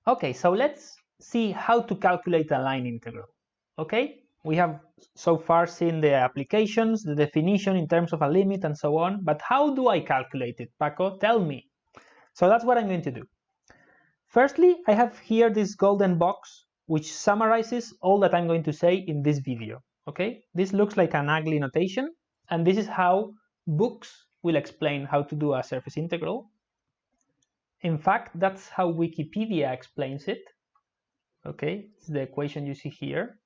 Okay, so let's see how to calculate a line integral. Okay, we have so far seen the applications, the definition in terms of a limit and so on, but how do I calculate it, Paco? Tell me. So that's what I'm going to do. Firstly, I have here this golden box which summarizes all that I'm going to say in this video. Okay, this looks like an ugly notation, and this is how books will explain how to do a surface integral. In fact, that's how Wikipedia explains it. Okay, it's the equation you see here.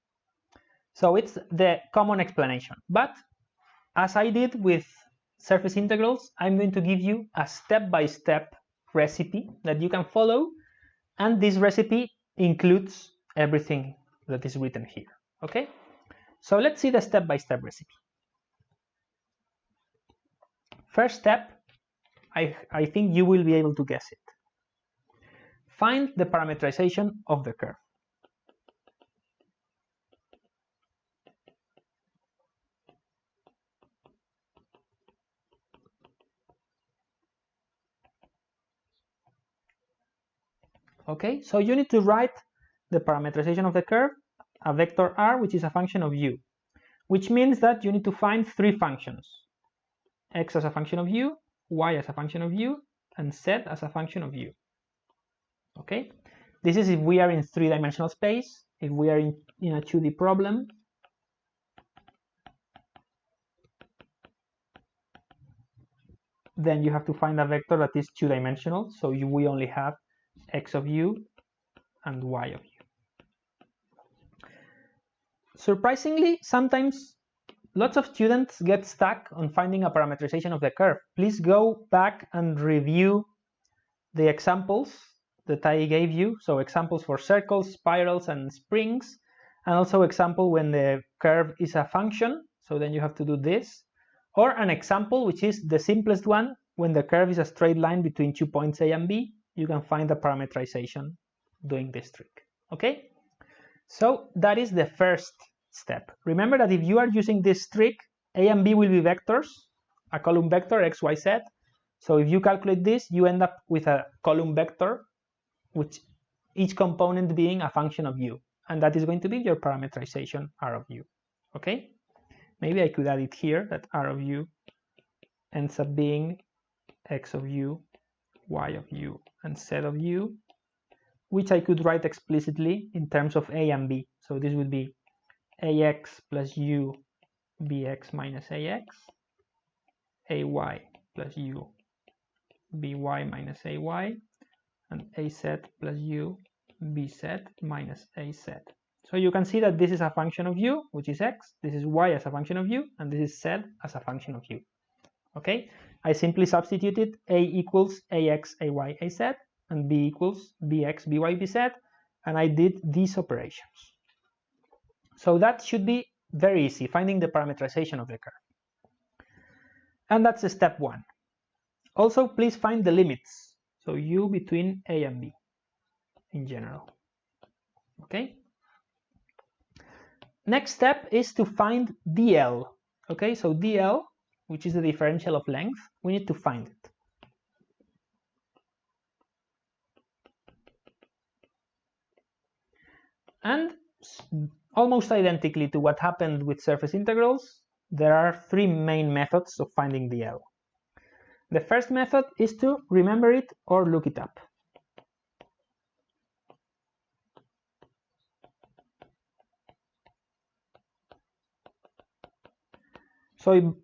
So it's the common explanation. But as I did with surface integrals, I'm going to give you a step-by-step recipe that you can follow, and this recipe includes everything that is written here. Okay, so let's see the step-by-step recipe. First step, I think you will be able to guess it. Find the parametrization of the curve. Okay, so you need to write the parametrization of the curve, a vector r, which is a function of u, which means that you need to find three functions: x as a function of u, y as a function of u, and z as a function of u. Okay, this is if we are in three-dimensional space. If we are in a 2D problem, then you have to find a vector that is two-dimensional, so we only have x of u and y of u. Surprisingly, sometimes lots of students get stuck on finding a parametrization of the curve. Please go back and review the examples that I gave you. So examples for circles, spirals, and springs, and also example when the curve is a function. So then you have to do this, or an example which is the simplest one. When the curve is a straight line between 2 points A and B, you can find the parametrization doing this trick. Okay, so that is the first step. Remember that if you are using this trick, A and B will be vectors, a column vector x, y, z. So if you calculate this, you end up with a column vector, which each component being a function of u, and that is going to be your parametrization r of u. Okay, maybe I could add it here, that r of u ends up being x of u, y of u, and z of u, which I could write explicitly in terms of a and b. So this would be ax plus u bx minus ax, ay plus u by minus ay, and az plus u bz minus az. So you can see that this is a function of u, which is x, this is y as a function of u, and this is z as a function of u. Okay, I simply substituted a equals ax, ay, az, and b equals bx, by, bz, and I did these operations. So that should be very easy, finding the parametrization of the curve. And that's step one. Also, please find the limits. So u between a and b in general. Okay. Next step is to find dl. Okay, so dl, which is the differential of length, we need to find it. And almost identically to what happened with surface integrals, there are three main methods of finding dl. The first method is to remember it or look it up.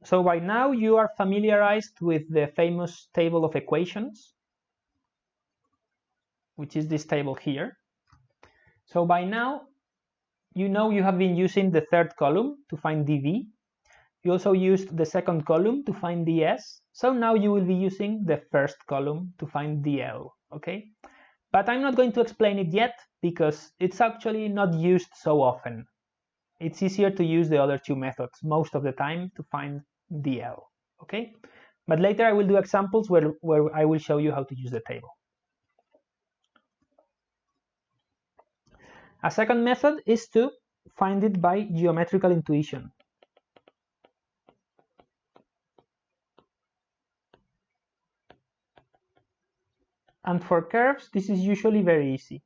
So by now you are familiarized with the famous table of equations, which is this table here. So by now you know you have been using the third column to find dv. You also used the second column to find ds. So now you will be using the first column to find dl, okay? But I'm not going to explain it yet because it's actually not used so often. It's easier to use the other two methods most of the time to find dl, okay? But later I will do examples where I will show you how to use the table. A second method is to find it by geometrical intuition. And for curves, this is usually very easy.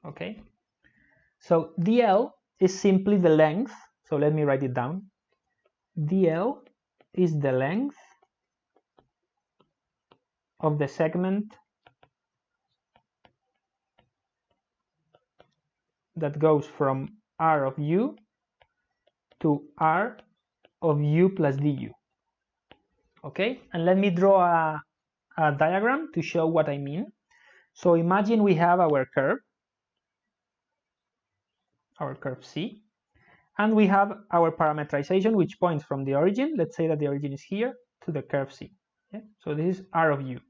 Okay, so dl is simply the length. So let me write it down. dl is the length of the segment that goes from r of u to r of u plus du. Okay, and let me draw a diagram to show what I mean. So imagine we have our curve C, and we have our parametrization, which points from the origin. Let's say that the origin is here to the curve C. Okay? So this is r of u,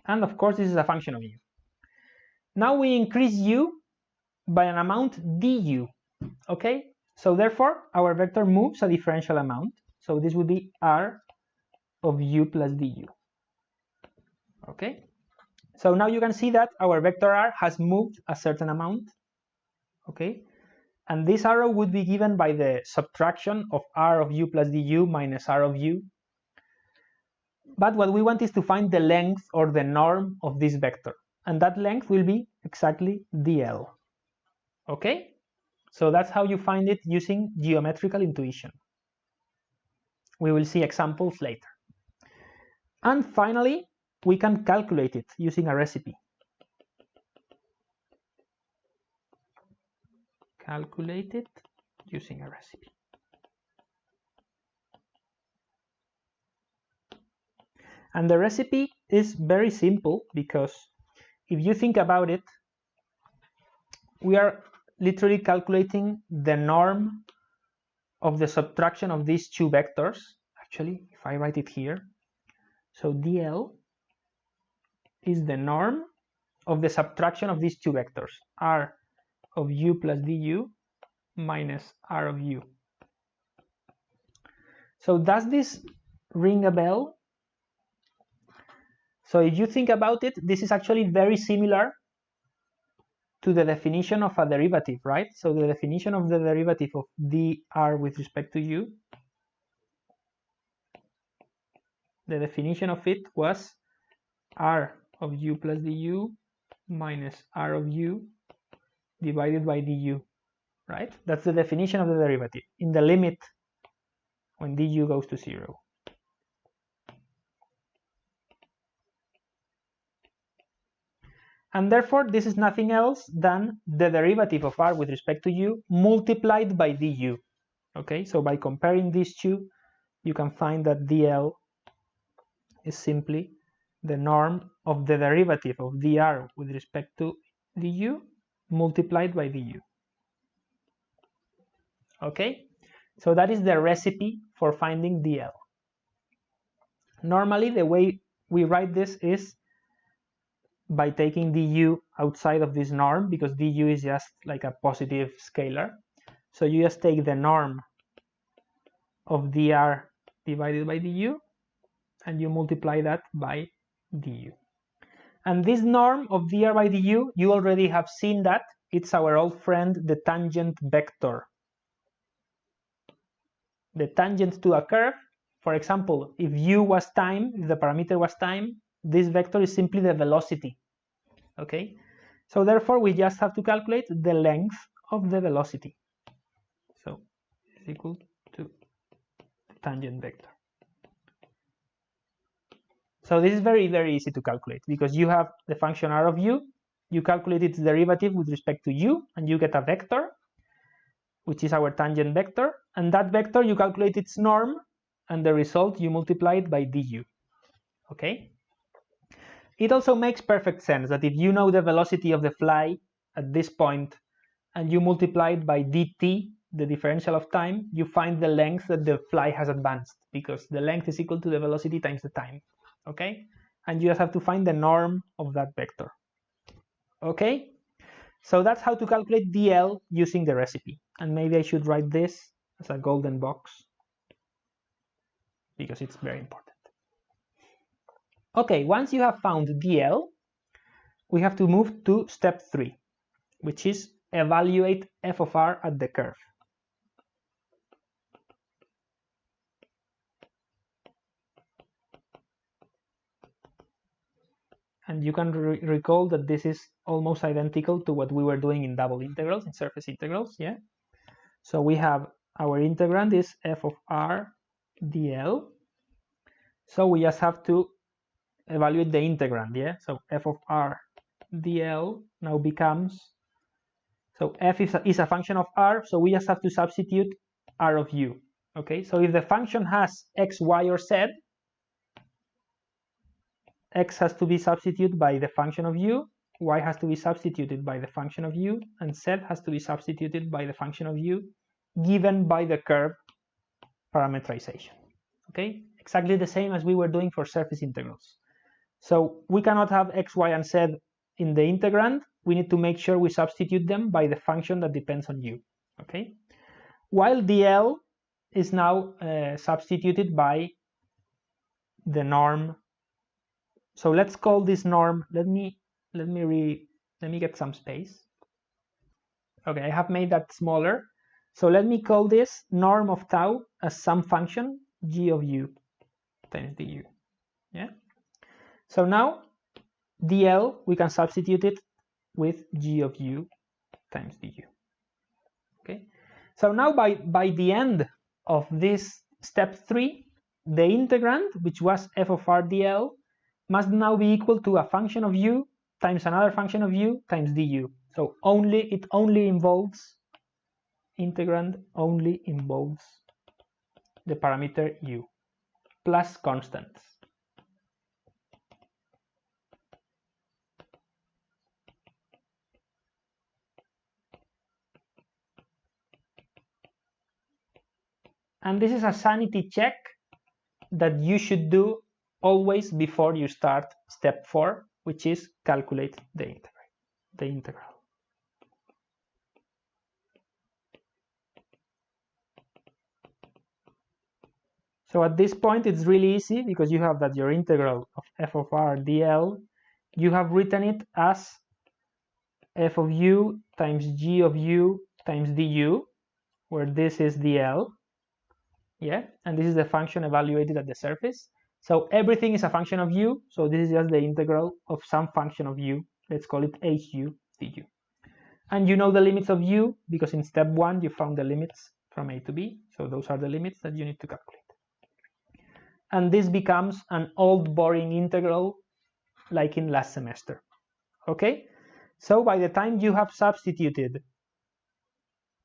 and of course this is a function of u. Now we increase u by an amount du. Okay, so therefore our vector moves a differential amount. So this would be r of u plus du. Okay, so now you can see that our vector r has moved a certain amount. Okay, and this arrow would be given by the subtraction of r of u plus du minus r of u. But what we want is to find the length or the norm of this vector, and that length will be exactly dl. Okay, so that's how you find it using geometrical intuition. We will see examples later. And finally, we can calculate it using a recipe. Calculate it using a recipe. And the recipe is very simple, because if you think about it, we are literally calculating the norm of the subtraction of these two vectors. Actually, if I write it here, so dl is the norm of the subtraction of these two vectors, r of u plus du minus r of u. So does this ring a bell? So if you think about it, this is actually very similar to the definition of a derivative, right? So the definition of the derivative of dr with respect to u, the definition of it was r of u plus du minus r of u divided by du, right? That's the definition of the derivative in the limit when du goes to 0. And therefore, this is nothing else than the derivative of r with respect to u multiplied by du. Okay, so by comparing these two, you can find that dl is simply the norm of the derivative of dr with respect to du multiplied by du. Okay, so that is the recipe for finding dl. Normally, the way we write this is by taking du outside of this norm, because du is just like a positive scalar. So you just take the norm of dr divided by du, and you multiply that by du. And this norm of dr by du, you already have seen that. It's our old friend, the tangent vector. The tangent to a curve, for example, if u was time, if the parameter was time, this vector is simply the velocity. Okay, so therefore we just have to calculate the length of the velocity. So it's equal to the tangent vector. So this is very, very easy to calculate, because you have the function r of u, you calculate its derivative with respect to u, and you get a vector, which is our tangent vector, and that vector you calculate its norm, and the result you multiply it by du. Okay? It also makes perfect sense that if you know the velocity of the fly at this point, and you multiply it by dt, the differential of time, you find the length that the fly has advanced, because the length is equal to the velocity times the time. Okay, and you just have to find the norm of that vector. Okay, so that's how to calculate dl using the recipe. And maybe I should write this as a golden box, because it's very important. Okay, once you have found dl, we have to move to step 3, which is evaluate f of r at the curve. And you can recall that this is almost identical to what we were doing in double integrals, in surface integrals, yeah? So we have our integrand is f of r dl. So we just have to evaluate the integrand, yeah? So f of r dl now becomes, so f is a function of r, so we just have to substitute r of u, okay? So if the function has x, y, or z, x has to be substituted by the function of u, y has to be substituted by the function of u, and z has to be substituted by the function of u, given by the curve parametrization, okay? Exactly the same as we were doing for surface integrals. So we cannot have x, y, and z in the integrand. We need to make sure we substitute them by the function that depends on u, okay? While dl is now substituted by the norm. So let's call this norm, let me get some space. Okay, I have made that smaller. So let me call this norm of tau as some function g of u times du, yeah? So now dl, we can substitute it with g of u times du, okay? So now by the end of this step 3, the integrand, which was f of r dl, must now be equal to a function of u times another function of u times du. So it only involves, integrand only involves the parameter u plus constants. And this is a sanity check that you should do always before you start step 4, which is calculate the integral. So at this point it's really easy because you have that your integral of f of r dl, you have written it as f of u times g of u times du, where this is dl, yeah, and this is the function evaluated at the surface. So everything is a function of u, so this is just the integral of some function of u. Let's call it hu du. And you know the limits of u because in step 1 you found the limits from a to b, so those are the limits that you need to calculate. And this becomes an old boring integral like in last semester, okay? So by the time you have substituted,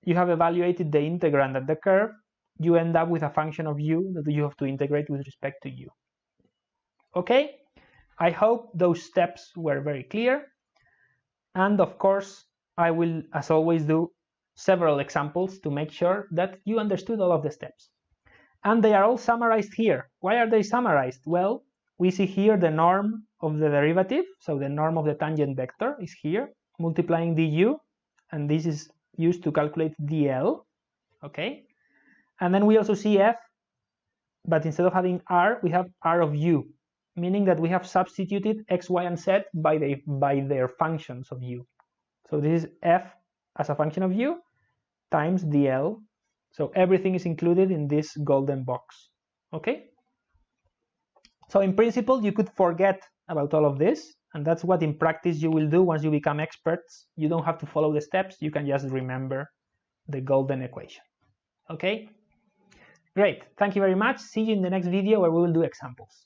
you have evaluated the integrand at the curve, you end up with a function of u that you have to integrate with respect to u. Okay, I hope those steps were very clear. And of course, I will, as always, do several examples to make sure that you understood all of the steps. And they are all summarized here. Why are they summarized? Well, we see here the norm of the derivative. So the norm of the tangent vector is here, multiplying du, and this is used to calculate dl, okay? And then we also see f, but instead of having r, we have r of u, meaning that we have substituted x, y, and z by their functions of u. So this is f as a function of u times dl. So everything is included in this golden box, okay? So in principle, you could forget about all of this, and that's what in practice you will do once you become experts. You don't have to follow the steps, you can just remember the golden equation, okay? Great, thank you very much. See you in the next video where we will do examples.